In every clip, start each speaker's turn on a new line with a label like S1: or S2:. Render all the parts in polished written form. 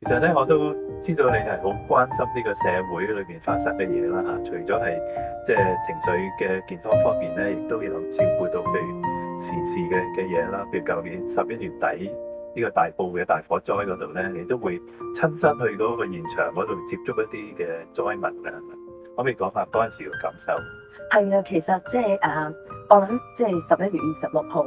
S1: 其實咧，我都知道你係好關心呢個社會裏邊發生嘅嘢啦嚇。除咗係即係情緒嘅健康方面咧，亦都有照顧到譬如時事嘅嘢啦。譬如舊年11月底呢個大埔嘅大火災嗰度咧，你都會親身去嗰個現場嗰度接觸一啲嘅災民啊。可唔可以講下嗰陣時嘅感受？
S2: 係啊，其實即係我諗即係11月26號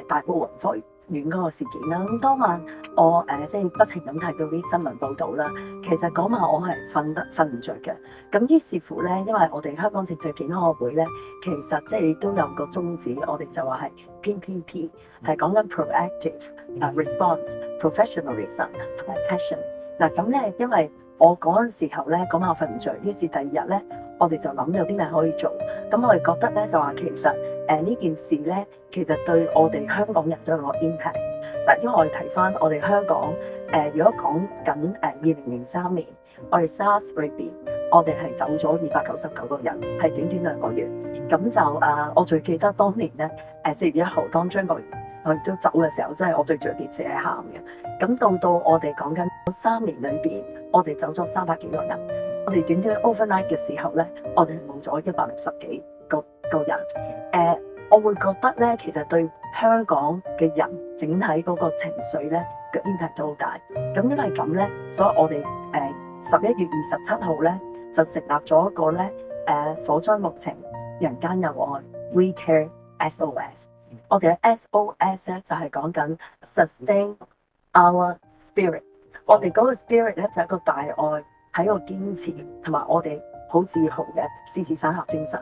S2: 大埔雲火苑嗰個事件啦。咁當晚我即係不停咁睇到啲新聞報導啦。其實嗰晚我係瞓唔着嘅。咁於是乎咧，因為我哋香港情緒健康學會咧，其實即係都有個宗旨，我哋就話係 PPP， 係講緊 proactive response、professionalism 同埋 passion。嗱咁咧，因為我嗰陣時候咧，嗰晚我瞓唔着，於是第二日咧，我哋就諗有啲咩可以做。咁我哋覺得咧，就話其實呢件事咧，其實對我哋香港人都有個 impact。嗱，因為我哋睇翻我哋香港如果講緊2003年，我哋 SARS 裏邊，我哋係走咗299個人，係短短2個月。咁就我最記得當年咧4月1號當張國榮佢都走嘅時候，真係我對住電視係喊嘅。咁到我哋講緊3年裏邊，我哋走咗300幾個人。我哋短短 overnight 嘅時候咧，我哋冇咗160幾個人。我會覺得咧，其實對香港嘅人整體嗰個情緒咧嘅 impact 都好大。咁因為咁咧，所以我哋11月27號咧就成立咗一個咧火災無情人間有愛 We Care SOS。我哋嘅 SOS 咧就係講緊 sustain our spirit。我哋嗰個 spirit 咧就係一個大愛，係一個堅持，同埋我哋好自豪嘅獅子山下精神。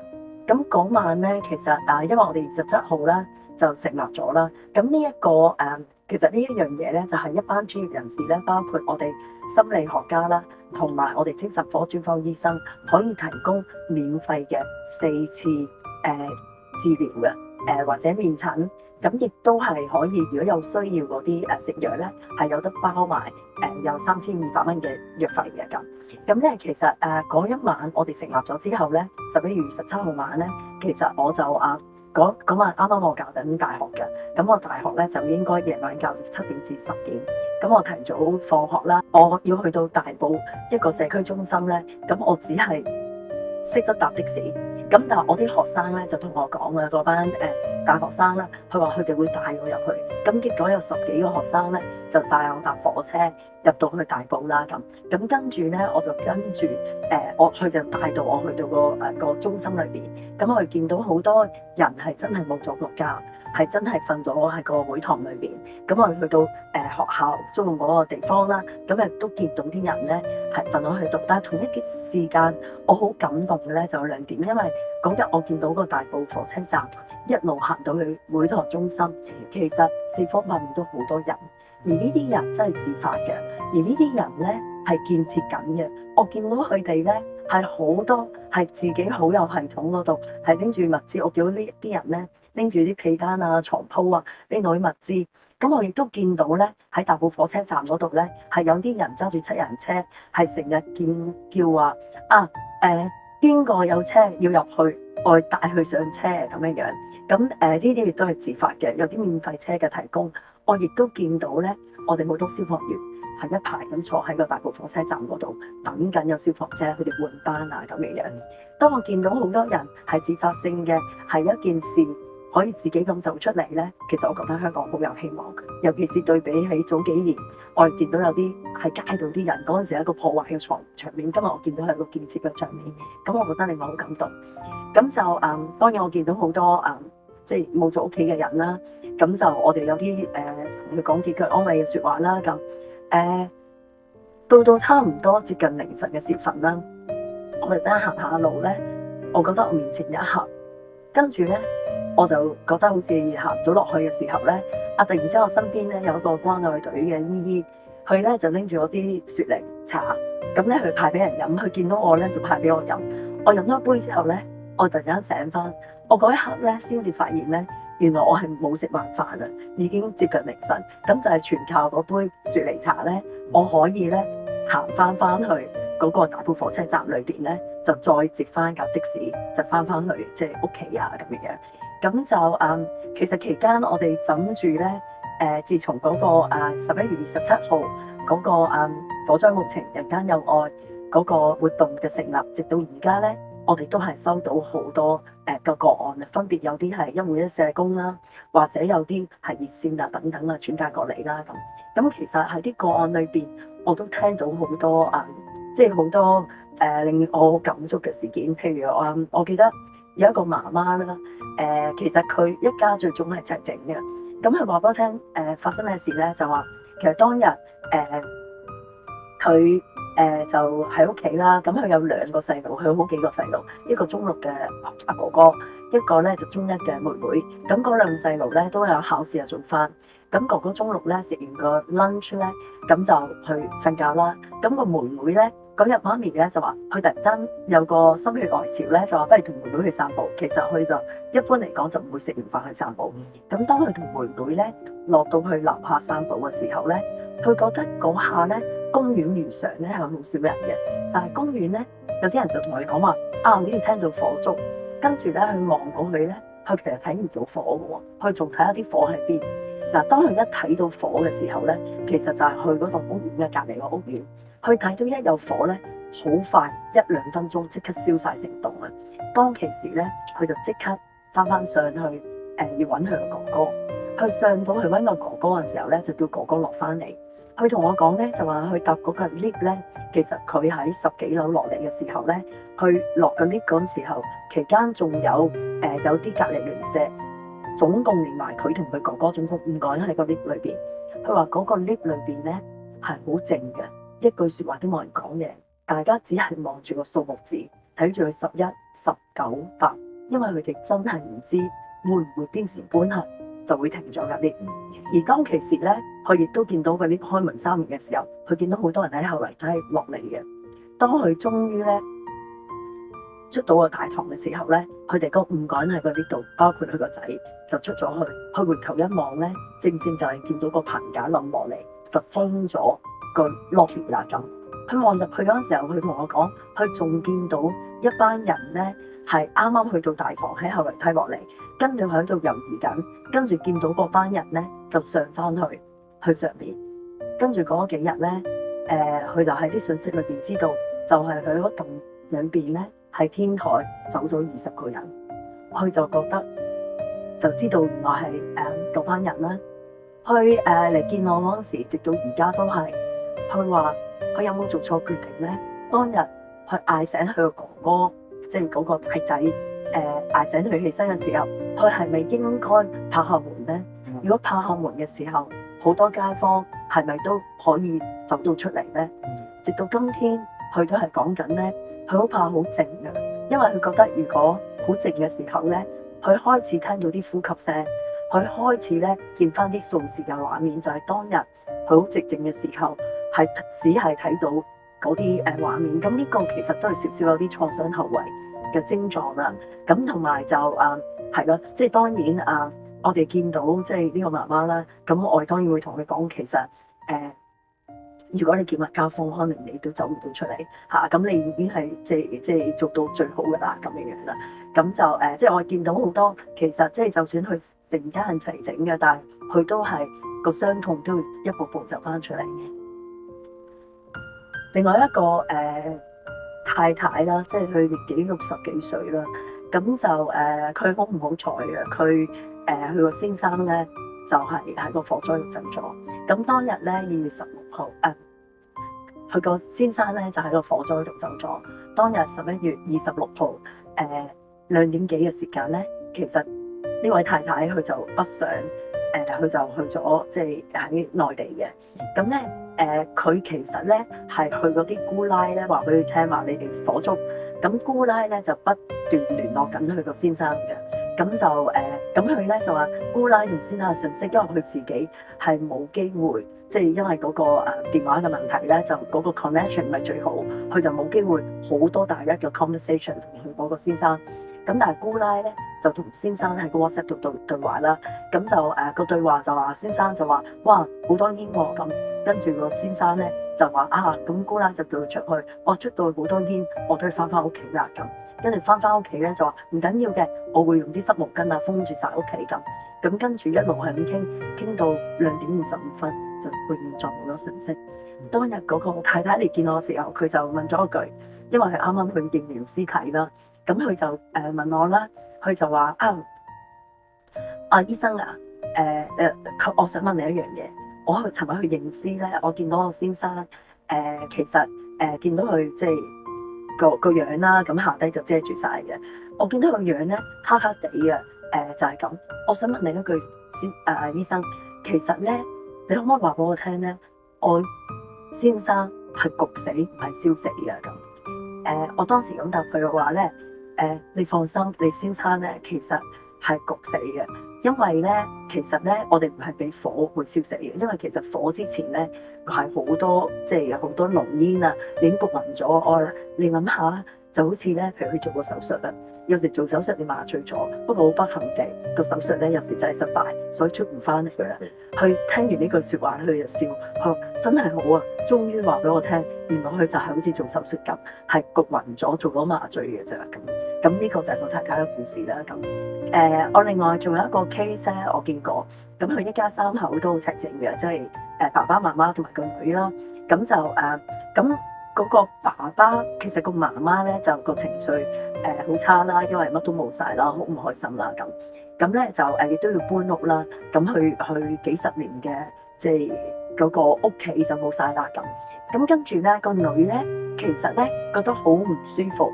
S2: 咁嗰晚咧，其實因為我哋27號咧就成立咗啦。咁呢一個其實呢一樣嘢咧，就係一班專業人士咧，包括我哋心理學家啦，同埋我哋精神科專科醫生，可以提供免費嘅4次治療嘅或者面診。咁亦都係可以，如果有需要嗰啲食藥咧，係有得包埋有3200蚊嘅藥費嘅咁。咁咧其實嗰一晚我哋成立咗之後咧，11月27號晚咧，其實我就嗰晚啱啱我教緊大學嘅，咁我大學咧就應該夜晚教7點至10點，咁我提早放學啦，我要去到大埔一個社區中心咧，咁我只係識得搭的士。咁但係我啲學生咧就同我講啊，嗰班大學生啦，佢話佢哋會帶我入去。咁結果有10幾個學生咧就帶我搭火車入到去大埔啦咁。咁跟住咧我就跟住佢就帶到我去到個中心裏邊。咁我哋見到好多人係真係冇咗個家，係真係瞓咗喺個會堂裏邊。咁我哋去到學校租用嗰個地方啦，咁亦都見到啲人咧係瞓咗喺度。但係同一時間我好感動嘅咧就有2點，因為嗰日我見到個大埔火車站一路行到去會堂中心，其實四方八面都好多人，而呢啲人真係自發嘅，而呢啲人咧係建設緊嘅。我見到佢哋咧係好多係自己好有系統嗰度係拎住物資，我見到呢啲人咧拎住啲被單啊、床鋪啊拎到啲物資。咁我亦都見到咧喺大埔火車站嗰度咧係有啲人揸住7人車，係成日叫話邊個有車要入去，我帶佢上車咁樣樣。咁呢啲亦都係自發嘅，有啲免費車嘅提供。我亦都見到咧，我哋好多消防員係一排咁坐喺個大埔火車站嗰度等緊有消防車，佢哋換班啊咁樣樣。當我見到好多人係自發性嘅，係一件事可以自己咁走出嚟咧，其實我覺得香港好有希望。尤其是對比起早幾年，我哋見到有啲喺街度啲人嗰陣時係一個破壞嘅場面，今日我見到係一個建設嘅場面，咁我覺得令我好感動。咁就當然我見到好多即係冇咗屋企嘅人啦，咁就我哋有啲同佢講幾句安慰嘅説話啦。咁到差唔多接近凌晨嘅時分啦，我哋真係行下路咧，我覺得我面前一黑，跟住咧我就覺得好似行咗落去嘅時候咧，突然之間我身邊咧有一個關愛隊嘅姨姨，佢咧就拎住我啲雪梨茶，咁咧佢派俾人飲，佢見到我咧就派俾我飲。我飲咗一杯之後咧，我突然間醒翻，我嗰一刻咧先至發現咧，原來我係冇食晚飯啊，已經接近凌晨，咁就係全靠嗰杯雪梨茶咧，我可以咧行翻去嗰個大埔火車站裏邊咧，就再接翻架的士，就翻去即係屋企啊咁樣。咁就其實期間我哋諗住咧，自從嗰個11月27號嗰個火災無情人間有愛嗰個活動嘅成立，直到而家咧，我哋都係收到好多嘅個案啊，分別有啲係151社工啦，或者有啲係熱線啊等等啊轉介過嚟啦咁。咁其實喺啲個案裏邊，我都聽到好多即係好多令我好感觸嘅事件。譬如我記得有一個媽媽啦，其實佢一家最終係齊整嘅。咁佢話俾我聽發生咩事咧，就話其實當日佢就喺屋企啦，咁佢有2個細路，佢有好幾個細路，一個中6嘅阿哥哥，一個咧就中1嘅妹妹。咁嗰2個細路咧都有考試做翻。咁哥哥中6咧食完個 lunch 咧，咁就去瞓覺啦。咁個妹妹咧嗰日媽咪咧就話，佢突然間有個心血來潮咧，就話不如同妹妹去散步。其實佢就一般嚟講就唔會食完飯去散步。咁當佢同妹妹咧落到去樓下散步嘅時候咧，佢覺得嗰下咧公園如常咧係好少人嘅，但係公園咧有啲人就同佢講話好似聽到火燭，跟住咧佢望過去咧，佢其實睇唔到火嘅喎，佢仲睇下啲火喺邊。嗱，當佢一睇到火嘅時候咧，其實就係去嗰棟屋苑嘅隔離個屋苑，佢睇到一有火咧，好快1-2分鐘即刻燒晒成棟啊！當其時咧，佢就即刻翻上去要揾佢個哥哥。佢上到去揾個哥哥嘅時候咧，就叫哥哥落翻嚟。佢同我講咧，就話佢搭嗰個 lift 咧，其實佢喺10幾樓落嚟嘅時候咧，佢落個 lift 嗰陣時候，期間仲有啲隔離鄰舍。總共連埋佢同佢哥哥總共5個人喺個 lift 裏邊。佢話嗰個 lift 裏邊咧係好靜嘅，一句説話都冇人講嘢，大家只係望住個數目字，睇住佢11、19、8，因為佢哋真係唔知會唔會邊時半刻就會停咗架 lift。而當其時咧，佢亦都見到個 lift 開門3年嘅時候，佢見到好多人喺後嚟梯落嚟嘅。當佢終於咧出到個大堂嘅時候咧，佢哋嗰5個人喺個 lift度，包括佢個仔就出咗去。佢回頭一望咧，正正就係見到個棚架冧落嚟，就封咗個 lobby 啦咁。佢望入去嗰陣時候，佢同我講，佢仲見到一班人咧係啱啱去到大堂喺後樓梯落嚟，跟住喺度猶豫緊，跟住見到嗰班人咧就上翻去上面，跟住嗰幾日咧，佢就喺啲信息裏邊知道，就係佢嗰棟裏邊咧。喺天台走咗20個人，佢就覺得就知道原來係嗰班人啦。佢嚟見我嗰陣時，直到而家都係。佢話佢有冇做錯決定咧？當日佢嗌醒佢個哥哥，即係嗰個大仔，嗌醒佢起身嘅時候，佢係咪應該拍下門咧？如果拍下門嘅時候，好多街坊係咪都可以走到出嚟咧？直到今天，佢都係講緊咧。佢好怕好靜嘅，因為佢覺得如果好靜嘅時候咧，佢開始聽到啲呼吸聲，佢開始咧見翻啲數字嘅畫面，就係當日佢好寂靜嘅時候，係只係睇到嗰啲畫面。咁呢個其實都係少少有啲創傷後遺嘅症狀啦。咁同埋就係咯，即係當然我哋見到即係呢個媽媽啦，咁我哋當然會同佢講，其實如果你叫物交鋒，可能你都走唔到出嚟嚇，咁你已經係即係做到最好㗎啦，咁樣樣啦。咁就即係我見到好多，其實即係就算佢成家人齊整嘅，但係佢都係個傷痛都會一步步走翻出嚟嘅。另外一個太太啦，即係佢年紀60幾歲啦，咁就佢好唔好彩嘅，佢個先生咧就係喺個火災度走咗。咁當日咧2月16號，佢個先生咧就喺個火災度走咗。當日11月26號2點幾嘅時間咧，其實呢位太太佢就北上，佢就去咗即係喺內地嘅。咁咧佢其實咧係去嗰啲姑奶咧話俾佢聽話，你哋火燭。咁姑奶咧就不斷聯絡緊佢個先生嘅。咁就咁佢咧就話姑奶同先生嘅信息，因為佢自己係冇機會，即係因為嗰個電話嘅問題咧，就嗰個 connection 唔係最好，佢就冇機會好多大家嘅 conversation 同佢嗰個先生。咁但係姑奶咧就同先生喺個 WhatsApp 度對話啦。咁就個對話就話先生就話哇好多煙喎咁，跟住個先生咧就話咁姑奶就叫佢出去，哇出到去好多煙，我都要翻屋企啦咁。跟住翻屋企咧就話唔緊要嘅，我會用啲濕毛巾封住晒屋企咁。咁跟住一路係咁傾到2點55分就永遠再冇咗信息。當日嗰個太太嚟見我嘅時候，佢就問咗一句，因為佢啱啱去認完屍體啦，咁佢就問我啦，佢就話醫生啊，我想問你一樣嘢，我尋日去認屍咧，我見到我先生其實見到佢即係個樣啦，咁下低就遮住晒嘅，我見到佢樣咧黑黑地嘅，就係咁。我想問你一句先，醫生，其實咧，你可唔可以話俾我聽咧？我先生係焗死唔係燒死嘅咁。我當時咁答佢嘅話咧，你放心，你先生咧其實係焗死嘅，因為咧其實咧我哋唔係俾火會燒死嘅，因為其實火之前咧係好多即係有好多濃煙啊，已經焗暈咗。你諗下，就好似咧，譬如去做個手術啊，有時做手術你麻醉咗，不過好不幸地個手術咧有時真係失敗，所以出唔翻嚟嘅啦。佢聽完呢句説話，佢就笑，佢話真係好啊，終於話俾我聽，原來佢就係好似做手術咁，係焗暈咗，做咗麻醉嘅啫咁。咁呢個就係個太太嘅故事啦。咁我另外仲有一個 case 咧，我見過，咁佢一家三口都好齊整嘅，即係爸爸媽媽同埋個女啦。咁就咁嗰個爸爸其實個媽媽咧就個情緒好差啦，因為乜都冇晒啦，好唔開心啦咁。咁咧就亦都要搬屋啦。咁去幾十年嘅即係嗰個屋企就冇晒啦咁。咁跟住咧個女咧其實咧覺得好唔舒服，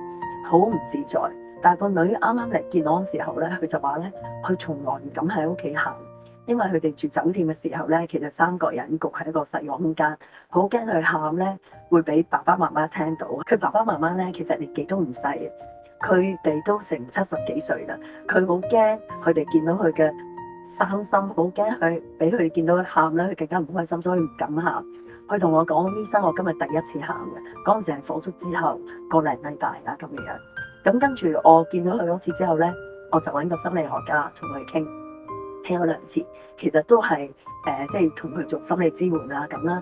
S2: 好唔自在。但係個女啱啱嚟見我嘅時候咧，佢就話咧，佢從來唔敢喺屋企喊，因為佢哋住酒店嘅時候咧，其實3個人焗喺一個細個空間，好驚佢喊咧會俾爸爸媽媽聽到。佢爸爸媽媽咧其實年紀都唔細嘅，佢哋都成70幾歲啦。佢好驚佢哋見到佢嘅擔心，好驚佢俾佢哋見到佢喊咧，佢更加唔開心，所以唔敢喊。佢同我講：醫生，我今日第一次喊嘅，嗰陣時係火燭之後個零禮拜啦咁樣。咁跟住我見到佢嗰次之後咧，我就揾個心理學家同佢傾咗2次，其實都係即係同佢做心理支援啊咁啦。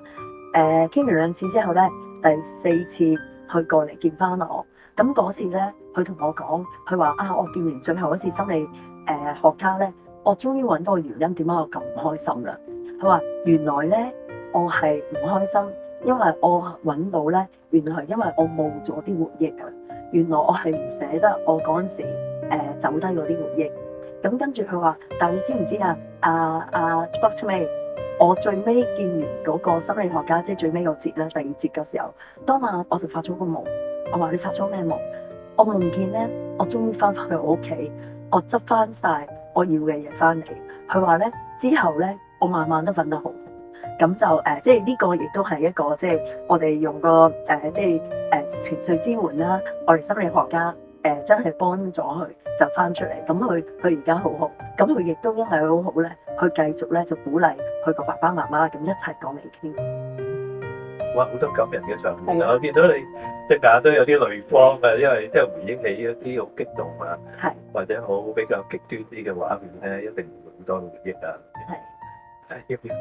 S2: 傾完2次之後咧，第4次佢過嚟見翻我。咁嗰次咧，佢同我講，佢話我見完最後一次心理學家咧，我終於揾到個原因點解我咁唔開心啦。佢話原來咧我係唔開心，因為我揾到咧，原來係因為我冇咗啲回憶啊。原來我係唔捨得我嗰陣時走低嗰啲回憶。咁跟住佢話，但係你知唔知啊？Dr. May， 我最尾見完嗰個心理學家，即係最尾個節咧，第2節嘅時候，當晚我就發咗個夢。我話你發咗咩夢？我夢見咧，我終於翻去我屋企，我執翻晒我要嘅嘢翻嚟。佢話咧之後咧，我晚晚都瞓得好。咁就即係呢個亦都係一個即係我哋用個即係情緒支援啦。我哋心理學家真係幫咗佢就翻出嚟。咁佢而家好好。咁佢亦都因為佢好好咧，佢繼續咧就鼓勵佢個爸爸媽媽咁一齊講嚟傾。
S1: 哇！好多感人嘅場面，我見到你隻眼都有啲淚光啊，因為即係回憶起一啲好激動啊，或者好比較極端啲嘅畫面咧，一定會好多回憶啊。係要唔要？